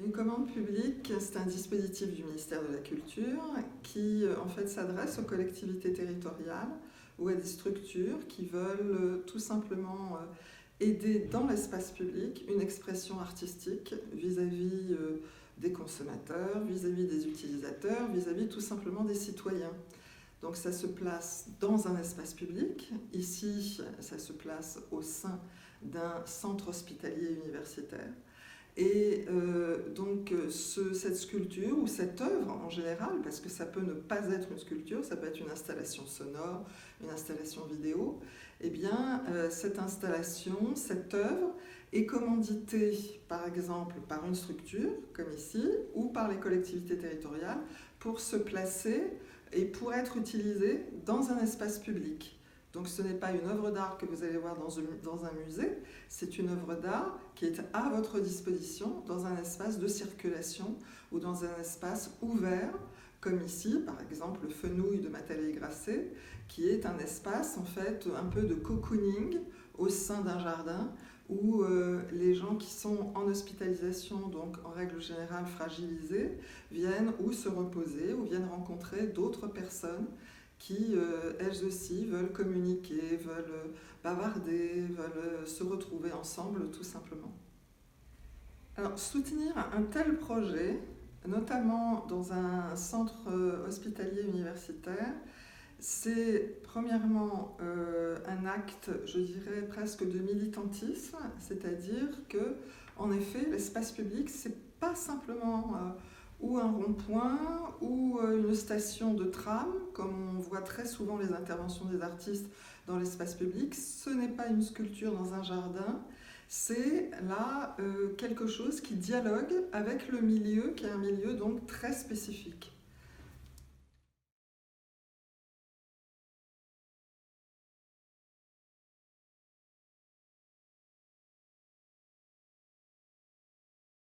Une commande publique, c'est un dispositif du ministère de la Culture qui en fait s'adresse aux collectivités territoriales ou à des structures qui veulent tout simplement aider dans l'espace public une expression artistique vis-à-vis des consommateurs, vis-à-vis des utilisateurs, vis-à-vis tout simplement des citoyens. Donc ça se place dans un espace public. Ici, ça se place au sein d'un centre hospitalier universitaire. Et cette sculpture ou cette œuvre en général, parce que ça peut ne pas être une sculpture, ça peut être une installation sonore, une installation vidéo, eh bien cette installation, cette œuvre est commanditée par exemple par une structure comme ici ou par les collectivités territoriales pour se placer et pour être utilisée dans un espace public. Donc ce n'est pas une œuvre d'art que vous allez voir dans un musée, c'est une œuvre d'art qui est à votre disposition dans un espace de circulation ou dans un espace ouvert, comme ici, par exemple, le Fenouil de Matalé-Grasset, qui est un espace, en fait, un peu de cocooning au sein d'un jardin où les gens qui sont en hospitalisation, donc en règle générale fragilisés, viennent ou se reposer ou viennent rencontrer d'autres personnes qui, elles aussi, veulent communiquer, veulent bavarder, veulent se retrouver ensemble, tout simplement. Alors, soutenir un tel projet, notamment dans un centre hospitalier universitaire, c'est premièrement un acte, je dirais, presque de militantisme, c'est-à-dire que, en effet, l'espace public, c'est pas simplement ou un rond-point ou une station de tram, comme on voit très souvent les interventions des artistes dans l'espace public. Ce n'est pas une sculpture dans un jardin, c'est là quelque chose qui dialogue avec le milieu, qui est un milieu donc très spécifique.